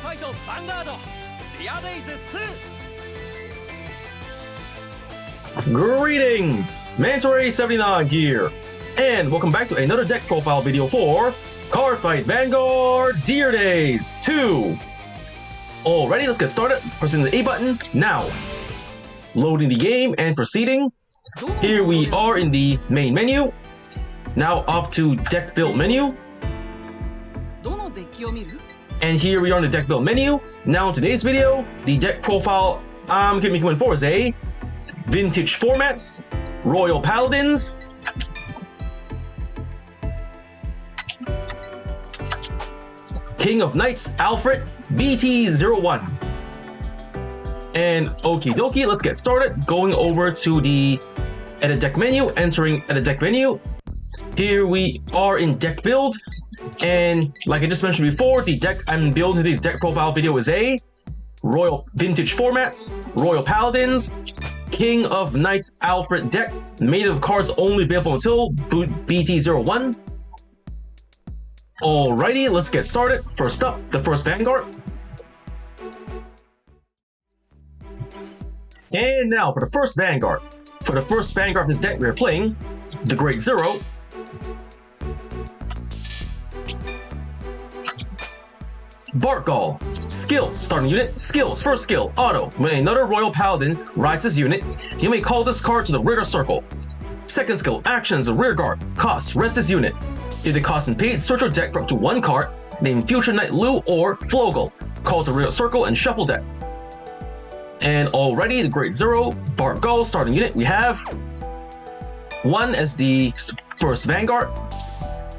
Cardfight Vanguard Days 2. Greetings! Mantore79 here, and welcome back to another deck profile video for Cardfight Vanguard Deer Days 2. Alrighty, let's get started. Pressing the A button now. Loading the game and proceeding. Here we are in the main menu. Now off to deck build menu. And here we are in the deck build menu. Now in today's video, the deck profile I'm going to be coming for is a vintage formats, Royal Paladins, King of Knights, Alfred, BT01. And okie dokie, let's get started. Going over to the edit deck menu, entering edit deck menu. Here we are in deck build, and like I just mentioned before, the deck I'm building today's deck profile video is a Royal Vintage Formats, Royal Paladins, King of Knights Alfred deck, made of cards only available until BT01. Alrighty, let's get started. First up, the first Vanguard. And now for the first Vanguard. For the first Vanguard of this deck, we are playing the Great Zero. Bartgall. Skills, starting unit, skills, first skill, auto. When another Royal Paladin rises unit, you may call this card to the rear circle. Second skill, actions, a rear guard. Cost, rest this unit. If the cost and paid, search your deck for up to one card, name Future Knight Lu or Flogel. Call to rear circle and shuffle deck. And already the Great Zero, Bartgall, starting unit, we have one as the first Vanguard.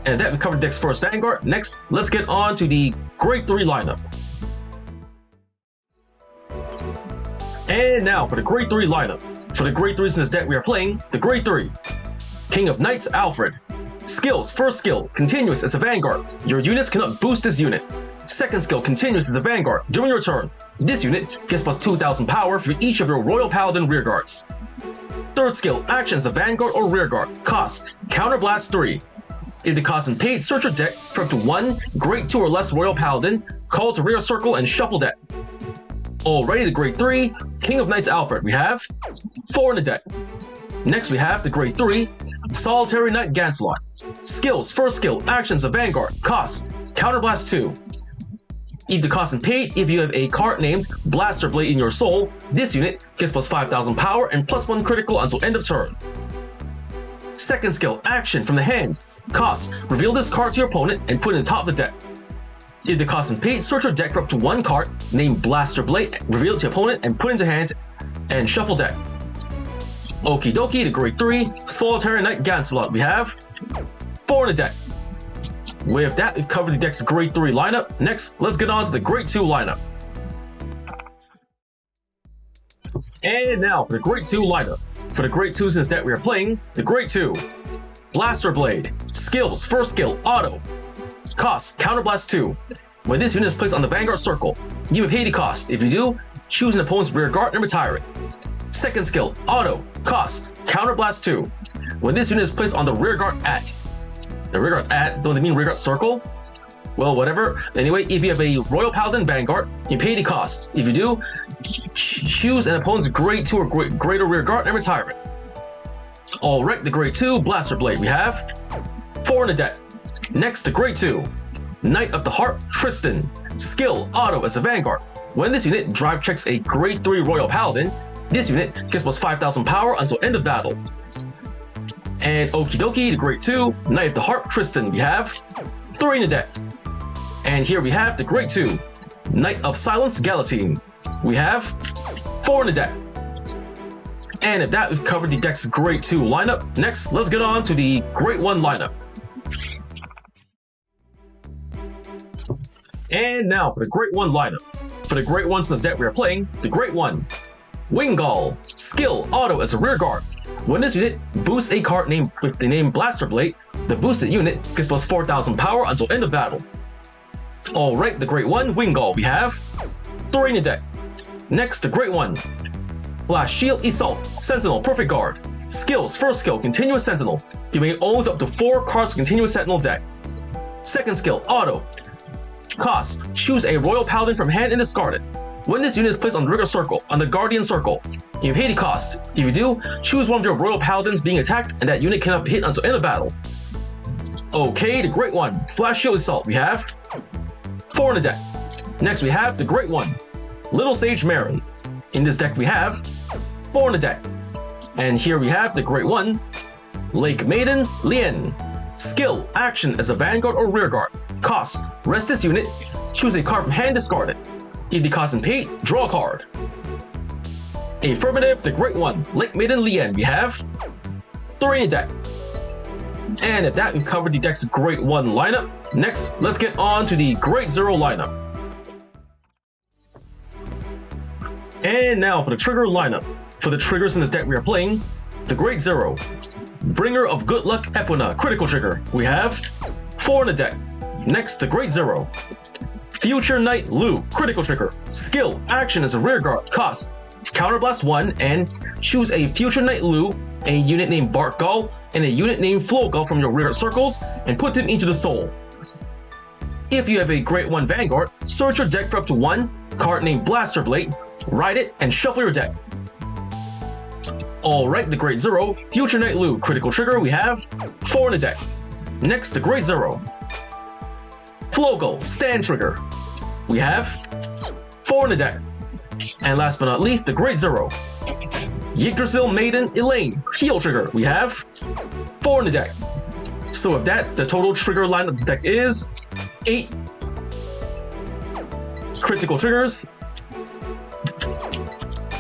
And that we covered deck's first Vanguard. Next, let's get on to the Great 3 lineup. And now for the Great 3 lineup. For the Great 3s in this deck, we are playing the Great 3. King of Knights, Alfred. Skills, first skill, continuous as a Vanguard. Your units cannot boost this unit. Second skill, continuous as a Vanguard. During your turn, this unit gets plus 2,000 power for each of your Royal Paladin rearguards. Third skill, action as a Vanguard or rearguard. Cost, counterblast 3. If the cost and paid, search your deck for up to one Great 2 or less Royal Paladin, call to rear circle and shuffle deck. Already the Great 3, King of Knights Alfred, we have 4 in the deck. Next we have the Great 3, Solitary Knight Gancelot. Skills, first skill, actions of Vanguard, cost, counterblast 2. If the cost and paid, if you have a card named Blaster Blade in your soul, this unit gets plus 5,000 power and plus 1 critical until end of turn. Second skill, action from the hands. Cost, reveal this card to your opponent and put it in the top of the deck. If the cost and paid, search your deck for up to one card, named Blaster Blade, reveal it to your opponent and put it into hand, and shuffle deck. Okie dokie, the Great 3, Solitary Knight Gancelot, we have 4 in the deck. With that, we've covered the deck's Great 3 lineup. Next, let's get on to the Great 2 lineup. And now for the Great 2 lineup. For the Great 2s in this deck, we are playing the Great 2. Blaster Blade. Skills, first skill, auto. Cost, counterblast 2. When this unit is placed on the Vanguard circle, you may pay the cost. If you do, choose an opponent's rear guard and retire it. Second skill, auto. Cost, counterblast 2. When this unit is placed on the rear guard at. The rear guard at, don't they mean rear guard circle? Well, whatever. Anyway, if you have a Royal Paladin Vanguard, you pay the cost. If you do, choose an opponent's Great 2 or greater rear guard and retire it. Alright, the Great 2, Blaster Blade, we have 4 in the deck. Next, the Great 2, Knight of the Heart, Tristan. Skill, auto as a Vanguard. When this unit drive checks a Great 3 Royal Paladin, this unit gets plus 5,000 power until end of battle. And okie dokie, the Great 2, Knight of the Heart, Tristan, we have 3 in the deck. And here we have the Great 2, Knight of Silence, Galatine. We have 4 in the deck. And if that, we've covered the deck's Great 2 lineup. Next, let's get on to the Great 1 lineup. And now for the Great 1 lineup. For the Great 1s in this deck, we are playing the Great 1. Winggall. Skill, auto as a rear guard. When this unit boosts a card named with the name Blaster Blade, the boosted unit gets plus 4,000 power until end of battle. Alright, the Great 1, Winggall, we have 3 in the deck. Next, the Great 1. Blast Shield, Assault, Sentinel, Perfect Guard. Skills, first skill, Continuous Sentinel. You may own up to 4 cards of Continuous Sentinel deck. Second skill, Auto. Cost: choose a Royal Paladin from hand and discard it. When this unit is placed on the Rigger Circle, on the Guardian Circle, you pay the cost. If you do, choose one of your Royal Paladins being attacked, and that unit cannot be hit until end of battle. Okay, the Great One. Flash Shield Assault, we have 4 in the deck. Next, we have the Great One, Little Sage Marin. In this deck, we have 4 in the deck. And here we have the Great One, Lake Maiden, Lien. Skill: action as a Vanguard or Rearguard. Cost: rest this unit, choose a card from hand, discard it. If the cost is paid, draw a card. Affirmative, the Great One, Lake Maiden, Lien. We have 3 in the deck. And at that, we've covered the deck's Great One lineup. Next, let's get on to the Great Zero lineup. And now for the trigger lineup. For the triggers in this deck we are playing, the Great Zero, Bringer of Good Luck Epona, critical trigger. We have 4 in the deck. Next, the Great Zero, Future Knight Lu, critical trigger. Skill: action as a Rearguard. Cost: Counterblast 1 and choose a Future Knight Lu, a unit named Bark Gull, and a unit named Flow Gull from your Rearguard circles and put them into the soul. If you have a Great One Vanguard, search your deck for up to 1 card named Blaster Blade, write it, and shuffle your deck. Alright, the Great Zero, Future Knight Lu, critical trigger, we have 4 in the deck. Next, the Great Zero, Flow Gull, stand trigger. We have 4 in the deck. And last but not least, the Great Zero, Yggdrasil Maiden Elaine, heal trigger. We have 4 in the deck. So with that, the total trigger line of this deck is 8 critical triggers,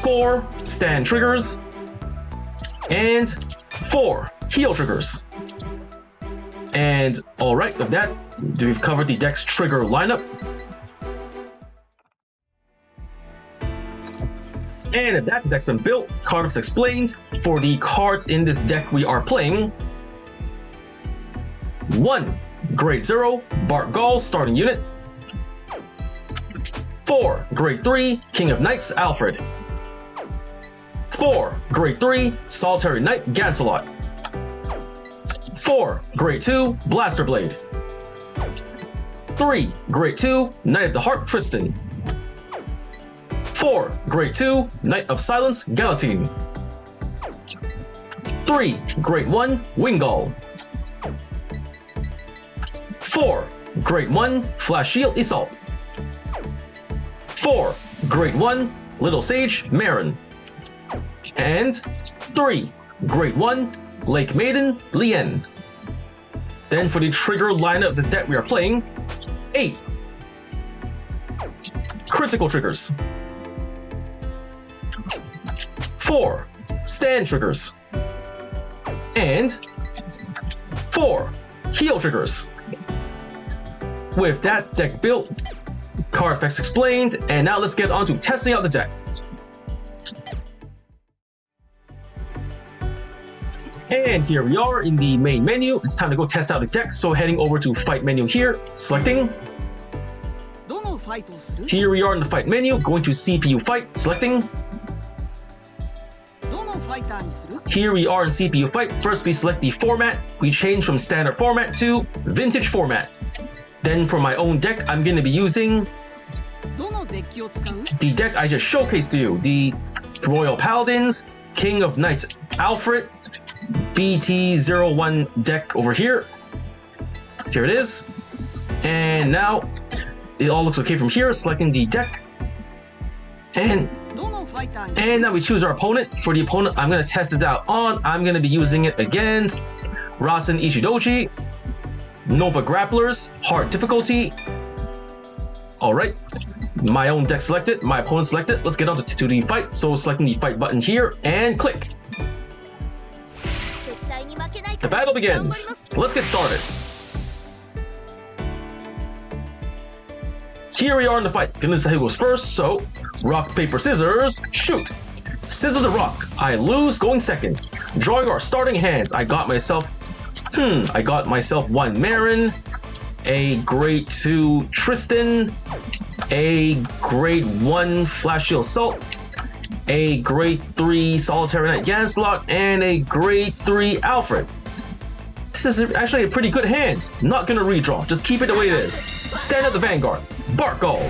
4 stand triggers, and 4 heal triggers. And alright, with that, we've covered the deck's trigger lineup. And if that deck's been built, cards explained. For the cards in this deck we are playing, 1 Grade 0, Bark Gull, starting unit. 4 Grade 3, King of Knights, Alfred. 4 Grade 3, Solitary Knight, Gancelot. 4 Grade 2, Blaster Blade. 3 Grade 2, Knight of the Heart, Tristan. 4 Grade 2, Knight of Silence, Galatine. 3 Grade 1, Wingull. 4 Grade 1, Flash Shield, Assault. 4 Grade 1, Little Sage, Marin. And 3 Grade 1, Lake Maiden, Lien. Then for the trigger lineup of this deck we are playing, 8 critical triggers, 4 stand triggers, and 4 heal triggers. With that deck built, card effects explained, and now let's get on to testing out the deck. And here we are in the main menu. It's time to go test out the deck. So heading over to fight menu here, selecting. Here we are in the fight menu, going to CPU fight, selecting. Here we are in CPU fight. First we select the format. We change from standard format to vintage format. Then for my own deck, I'm going to be using the deck I just showcased to you. The Royal Paladins, King of Knights, Alfred, BT01 deck over here. Here it is. And now it all looks okay from here. Selecting the deck. And now we choose our opponent. For the opponent I'm going to test it out on, I'm going to be using it against Rasen Ishidoji, Nova Grapplers, hard difficulty. Alright. My own deck selected, my opponent selected. Let's get on to the fight. So selecting the fight button here and click. The battle begins. Let's get started. Here we are in the fight. Gonna decide who goes first. So, rock, paper, scissors, shoot. Scissors to rock. I lose, going second. Drawing our starting hands. I got myself 1 Marin, a Grade 2 Tristan, a Grade 1 Flash Shield Assault, a Grade 3 Solitary Knight Gancelot, and a Grade 3 Alfred. 6 is actually a pretty good hand. Not gonna redraw, just keep it the way it is. Stand at the Vanguard. Barkgull.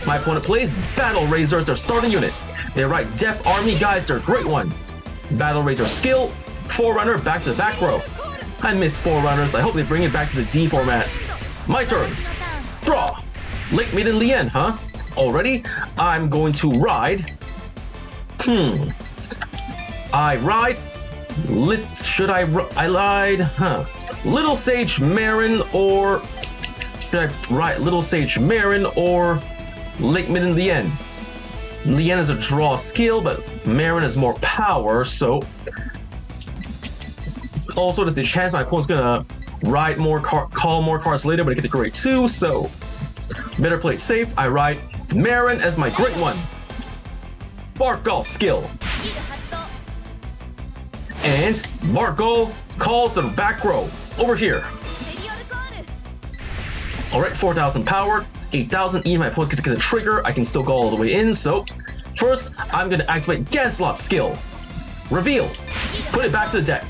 My opponent plays Battle Razor as their starting unit. They write Deaf Army Guys, they're a great one. Battle Razor skill, Forerunner back to the back row. I miss Forerunners, I hope they bring it back to the D format. My turn. Draw. Lake Maiden Lien, huh? Already? I'm going to ride. I ride. I ride, Little Sage Marin or... Should I ride Little Sage Marin or Lake Maiden Lien? Lien is a draw skill, but Marin has more power, so... Also, there's the chance my opponent's gonna ride more call more cards later, but I get the grade 2, so... Better play it safe. I ride Marin as my great one. Barkgull skill. And Barkgull calls the back row over here. Alright, 4,000 power, 8,000. Even my opponent gets a trigger, I can still go all the way in. So, first, I'm going to activate Ganslot's skill. Reveal. Put it back to the deck.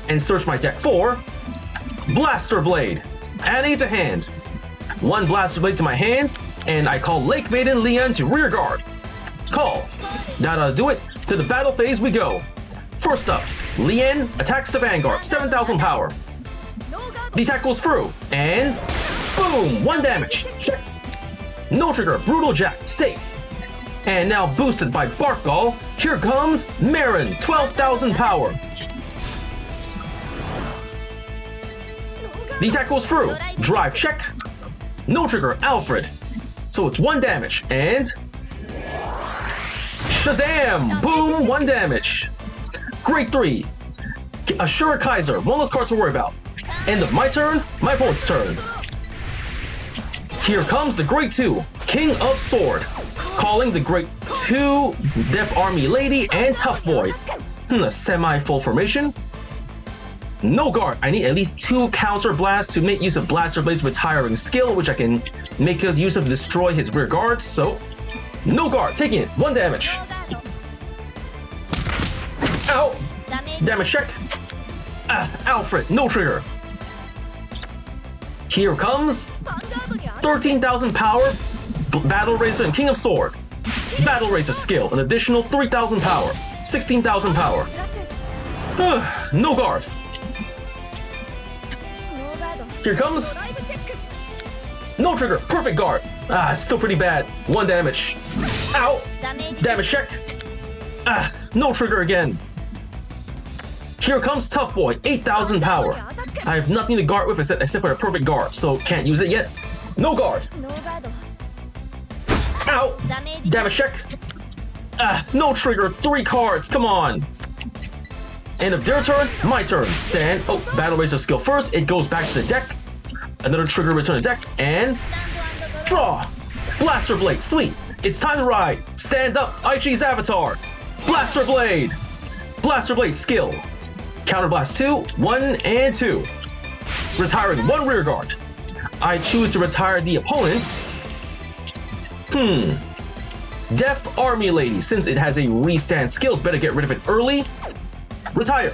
And search my deck for Blaster Blade. Adding it to hand. One Blaster Blade to my hand, and I call Lake Maiden Lien to rear guard. Call. That'll do it. To the battle phase we go. First up, Lien attacks the Vanguard, 7,000 power. The attack goes through, and boom, 1 damage. Check. No trigger, Brutal Jack, safe. And now boosted by Barkgull, here comes Marin, 12,000 power. The attack goes through, drive check. No trigger, Alfred. So it's 1 damage, and... Shazam! Boom! 1 damage. Grade 3. Ashura Kaiser. One less card to worry about. End of my turn. My opponent's turn. Here comes the Grade 2. King of Sword. Calling the Grade 2 Deaf Army Lady and Tough Boy. A semi-full formation. No guard. I need at least 2 counter blasts to make use of Blaster Blade's retiring skill, which I can make use of to destroy his rear guards. So, no guard. Taking it. 1 damage. Ow! Damage check. Alfred, no trigger. Here comes 13,000 power, Battle Razor and King of Sword. Battle Razor skill, an additional 3,000 power, 16,000 power. No guard. Here comes. No trigger, perfect guard. Still pretty bad. 1 damage. Ow! Damage check. No trigger again. Here comes Tough Boy, 8,000 power. I have nothing to guard with except for a perfect guard, so can't use it yet. No guard. Ow! Damage check. No trigger, 3 cards, come on. End of their turn, my turn. Stand. Oh, Battle Razor skill first. It goes back to the deck. Another trigger, return to deck, and draw. Blaster Blade, sweet. It's time to ride. Stand up, Aichi's avatar. Blaster Blade. Blaster Blade skill. Counterblast 2, 1, and 2. Retiring 1 rear guard. I choose to retire the opponent's. Deaf Army Lady. Since it has a restand skill, better get rid of it early. Retire.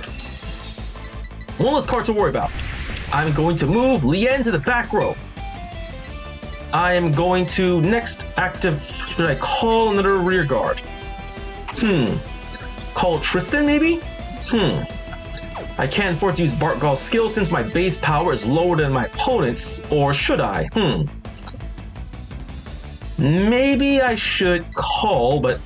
1 less card to worry about. I'm going to move Lien to the back row. I am going to next active. Should I call another rear guard? Call Tristan maybe? I can't afford to use Barkgull's skill since my base power is lower than my opponent's, or should I? Maybe I should call, but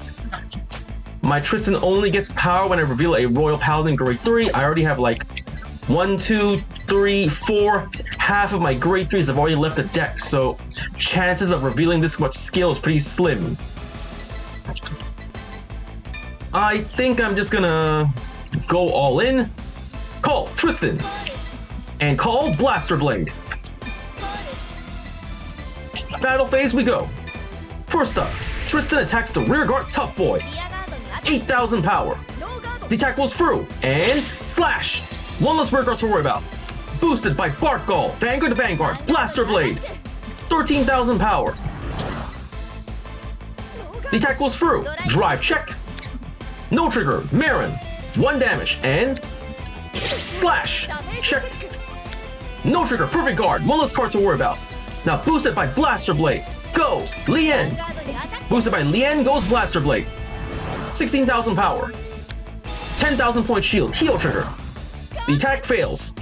my Tristan only gets power when I reveal a Royal Paladin grade 3. I already have like 1, 2, 3, 4. Half of my grade 3s have already left the deck, so chances of revealing this much skill is pretty slim. I think I'm just gonna go all in. Call Tristan. And call Blaster Blade. Battle phase we go. First up, Tristan attacks the rear guard Tough Boy. 8,000 power. The attack goes through, and slash. 1 less rear guard to worry about. Boosted by Barkgull, Vanguard to Vanguard, Blaster Blade. 13,000 power. The attack goes through, drive check. No trigger, Marin. 1 damage, and Slash! Checked. No trigger, perfect guard, one less card to worry about. Now boosted by Blaster Blade. Go! Lien! Boosted by Lien goes Blaster Blade. 16,000 power. 10,000 point shield, heal trigger. The attack fails.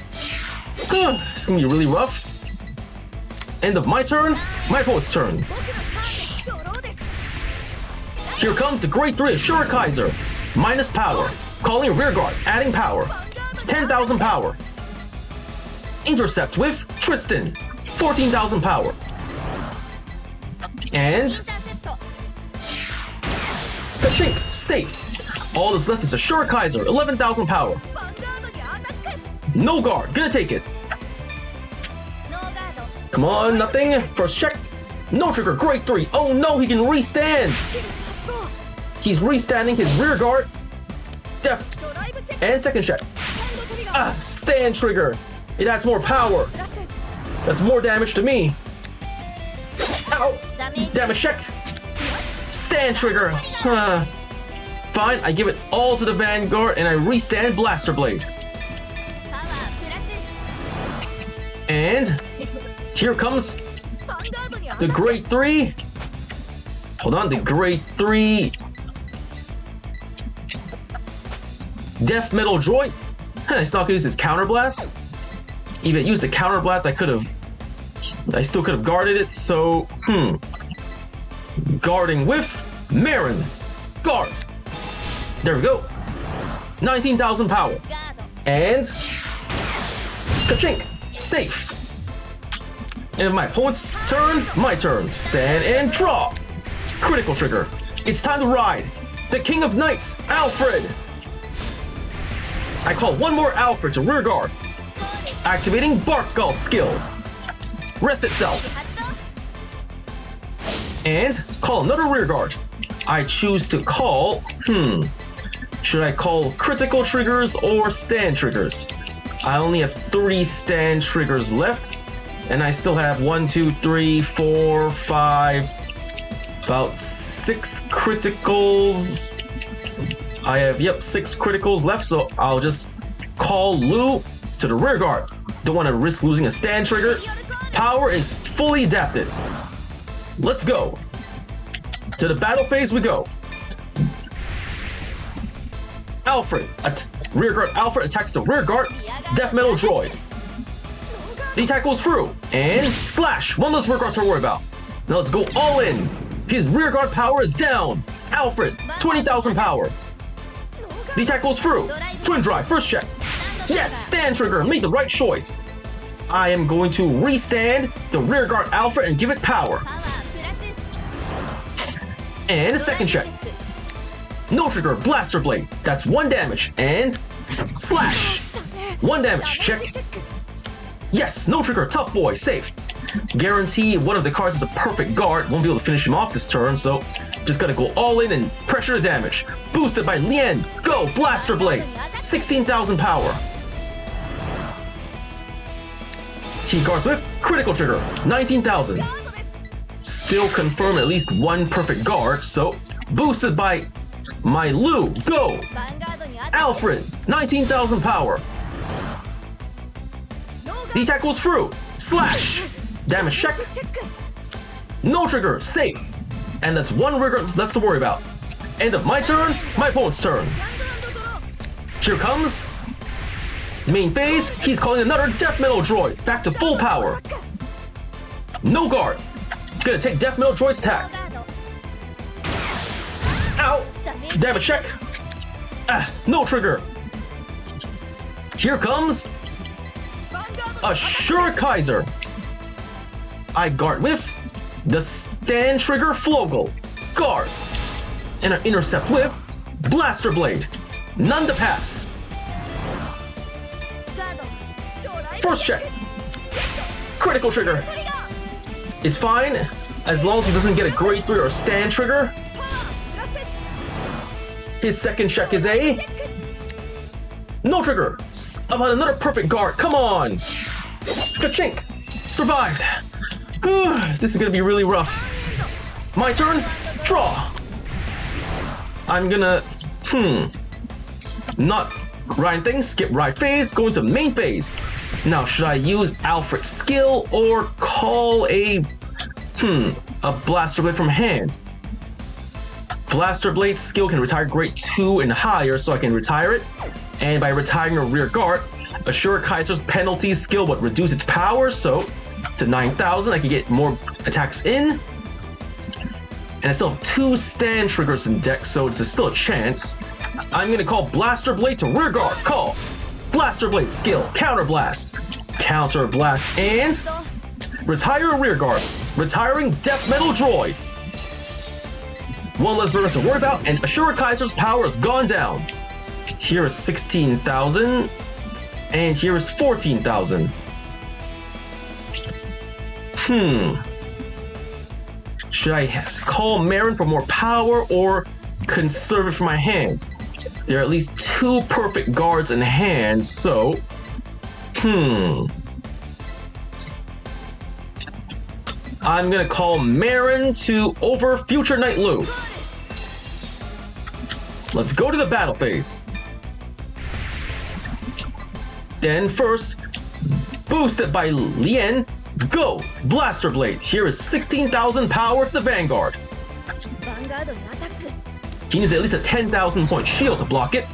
It's gonna be really rough. End of my turn, my opponent's turn. Here comes the grade 3 Assure Kaiser. Minus power. Calling rear guard, adding power. 10,000 power. Intercept with Tristan. 14,000 power. And Kachink, safe. All that's left is Assure Kaiser, 11,000 power. No guard, gonna take it. Come on, nothing. First check. No trigger, grade 3. Oh no, he can restand. He's restanding his rear guard. Def. And second check. Stand trigger. It adds more power. That's more damage to me. Ow. Damage check. Stand trigger. Fine, I give it all to the Vanguard and I restand Blaster Blade. And here comes the grade 3. Hold on, the grade 3 Death Metal Droid. It's not gonna use his counter blast. Even used the counter blast, I still could have guarded it. So, guarding with Marin. Guard. There we go. 19,000 power. And Kachink. Safe. And my opponent's turn, my turn. Stand and draw. Critical trigger. It's time to ride. The King of Knights, Alfred. I call one more Alfred to rear guard. Activating Bark Gull skill. Rest itself. And call another rear guard. I choose to call, should I call critical triggers or stand triggers? I only have 3 stand triggers left. And I still have 1, 2, 3, 4, 5, about 6 criticals. I have, 6 criticals left, so I'll just call Lu to the rear guard. Don't want to risk losing a stand trigger. Power is fully adapted. Let's go. To the battle phase we go. Alfred, rear guard Alfred attacks the rear guard Death Metal Droid. The attack goes through, and slash! One less rear guard to worry about. Now let's go all in. His rear guard power is down. Alfred, 20,000 power. The attack goes through. Twin drive, first check. Yes, stand trigger, made the right choice. I am going to restand the rear guard Alfred and give it power. And a second check. No trigger, Blaster Blade. That's 1 damage, and slash. 1 damage, check. Yes, no trigger, Tough Boy, safe. Guarantee one of the cards is a perfect guard. Won't be able to finish him off this turn, so just gotta go all in and pressure the damage. Boosted by Lien. Go, Blaster Blade. 16,000 power. He guards with critical trigger, 19,000. Still confirm at least 1 perfect guard, so boosted by my Lu. Go, Alfred. 19,000 power. The attack goes through. Slash. Damage check. No trigger. Safe. And that's 1 rigor less to worry about. End of my turn. My opponent's turn. Here comes main phase. He's calling another Death Metal Droid. Back to full power. No guard. Gonna take Death Metal Droid's attack. Ow. Damage check. No trigger. Here comes Assure Kaiser. I guard with the stand trigger Flogel. Guard. And I intercept with Blaster Blade. None to pass. First check. Critical trigger. It's fine as long as he doesn't get a grade 3 or stand trigger. His second check is a no trigger. About another perfect guard. Come on. Kachink. Survived. This is gonna be really rough. My turn. Draw. I'm gonna not riding thing, skip ride phase, go into main phase. Now, should I use Alfred's skill or call a Blaster Blade from hand? Blaster Blade skill can retire grade 2 and higher, so I can retire it. And by retiring a rear guard, Assure Kaiser's penalty skill would reduce its power, so to 9,000, I can get more attacks in. And I still have 2 stand triggers in deck, so it's still a chance. I'm gonna call Blaster Blade to rear guard. Call Blaster Blade skill, Counter Blast, and retire a rear guard, retiring Death Metal Droid. One less burner to worry about, and Assure Kaiser's power has gone down. Here is 16,000, and here is 14,000. Should I call Marin for more power or conserve it for my hands? There are at least 2 perfect guards in hand, so... I'm gonna call Marin to over Future Knight Lu. Let's go to the battle phase. Then first, boosted by Lien, go! Blaster Blade. Here is 16,000 power to the Vanguard. He needs at least a 10,000 point shield to block it.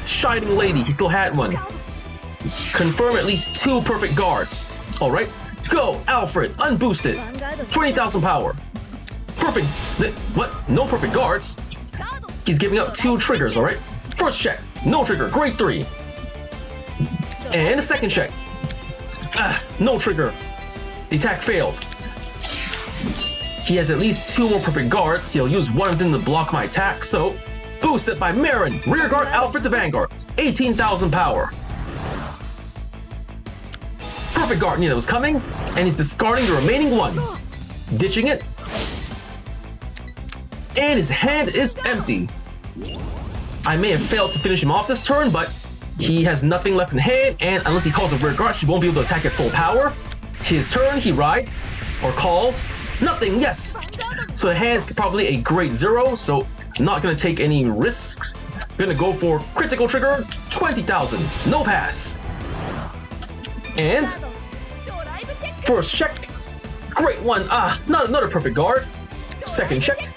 Shining Lady, he still had one. Confirm at least 2 perfect guards. Alright, go! Alfred, unboosted. 20,000 power. Perfect. What? No perfect guards? He's giving up 2 triggers, alright? First check, no trigger, grade 3. And a second check. No trigger. The attack failed. He has at least 2 more perfect guards. He'll use one of them to block my attack, so boosted by Marin, rear guard Alfred to Vanguard. 18,000 power. Perfect guard knew that was coming, and he's discarding the remaining one. Ditching it. And his hand is empty. I may have failed to finish him off this turn, but he has nothing left in hand, and unless he calls a rear guard, he won't be able to attack at full power. His turn, he rides, or calls. Nothing, yes! So the hand is probably a grade 0, so not gonna take any risks. Gonna go for critical trigger, 20,000, no pass. And first check, great one. Not another perfect guard. Second check.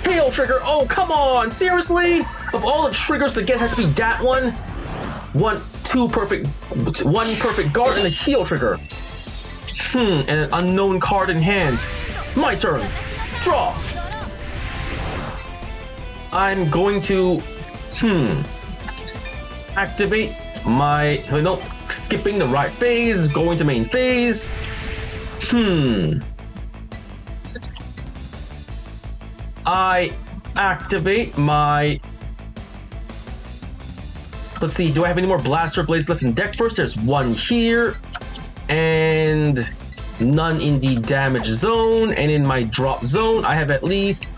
Hail trigger, oh come on, seriously? Of all the triggers to get, has to be that one. One perfect guard and a heal trigger. And an unknown card in hand. My turn. Draw. I'm going to activate my skipping the right phase, going to main phase. I activate my... Let's see, do I have any more Blaster Blades left in deck first? There's one here, and none in the damage zone, and in my drop zone, I have at least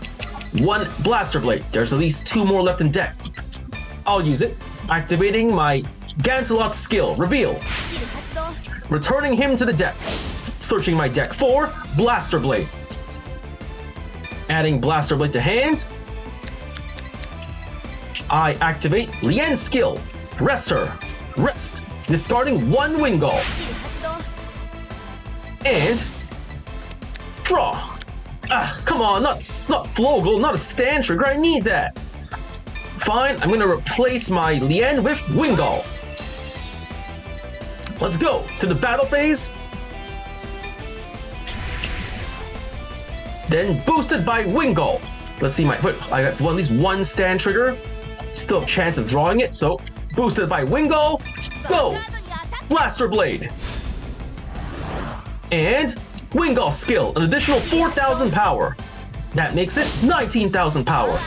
1 Blaster Blade. There's at least 2 more left in deck. I'll use it, activating my Gantelot's skill, Reveal. Returning him to the deck. Searching my deck for Blaster Blade. Adding Blaster Blade to hand. I activate Lien's skill. Rest her. Rest. Discarding 1 Wingull. And draw. Come on, not Flogel, not a stand trigger. I need that. Fine, I'm gonna replace my Lien with Wingull. Let's go to the battle phase. Then boosted by Wingull. Let's see I got at least 1 stand trigger. Still a chance of drawing it, so boosted by Wingull. Go! Blaster Blade. And Wingull skill, an additional 4,000 power. That makes it 19,000 power.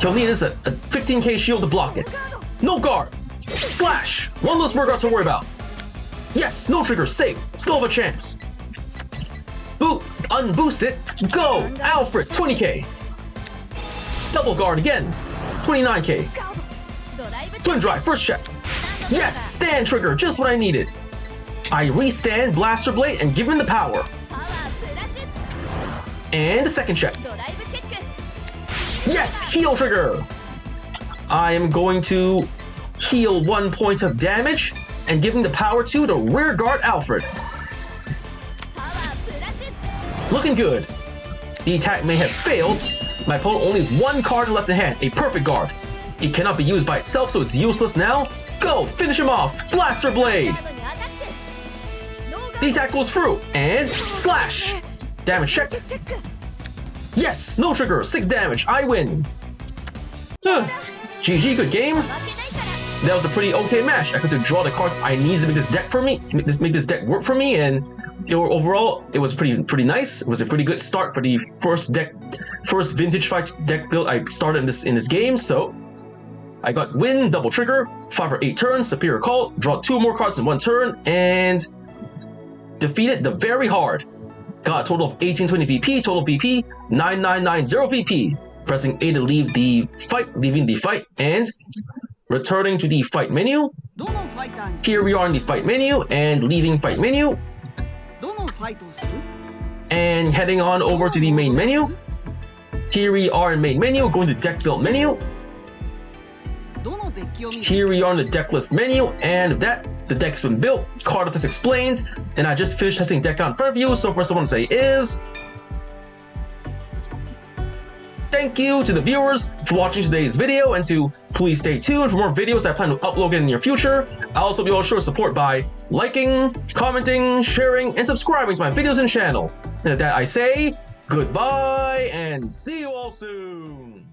He'll need is a 15k shield to block it. No guard. Slash. 1 less rear guard to worry about. Yes, no trigger, safe. Still have a chance. Unboost it. Go! Alfred, 20k. Double guard again. 29k. Twin drive, first check. Yes, stand trigger, just what I needed. I restand Blaster Blade and give him the power. And a second check. Yes, heal trigger. I am going to heal 1 point of damage and giving the power to the rear guard Alfred. Looking good. The attack may have failed. My opponent only has 1 card left in hand, a perfect guard. It cannot be used by itself, so it's useless now. Go, finish him off. Blaster Blade. The attack goes through and slash. Damage check. Yes, no trigger, 6 damage. I win. GG, good game. That was a pretty okay match. I could draw the cards I need to make this deck for me, make this deck work for me, and overall it was pretty nice. It was a pretty good start for the first vintage fight deck build I started in this game. So I got win, double trigger, 5 or 8 turns, superior call, draw 2 more cards in 1 turn, and defeated the very hard. Got a total of 1820 VP, total VP 9990 VP. Pressing A to leave the fight, leaving the fight, and returning to the fight menu. Here we are in the fight menu and leaving fight menu. And heading on over to the main menu. Here we are in main menu, going to deck build menu. Here we are in the deck list menu, and with that, the deck's been built, Cardfight is explained, and I just finished testing deck out in front of you. So first I want to say is thank you to the viewers for watching today's video, and to please stay tuned for more videos I plan to upload in the near future. I'll also be able to show support by liking, commenting, sharing, and subscribing to my videos and channel. And with that I say goodbye and see you all soon.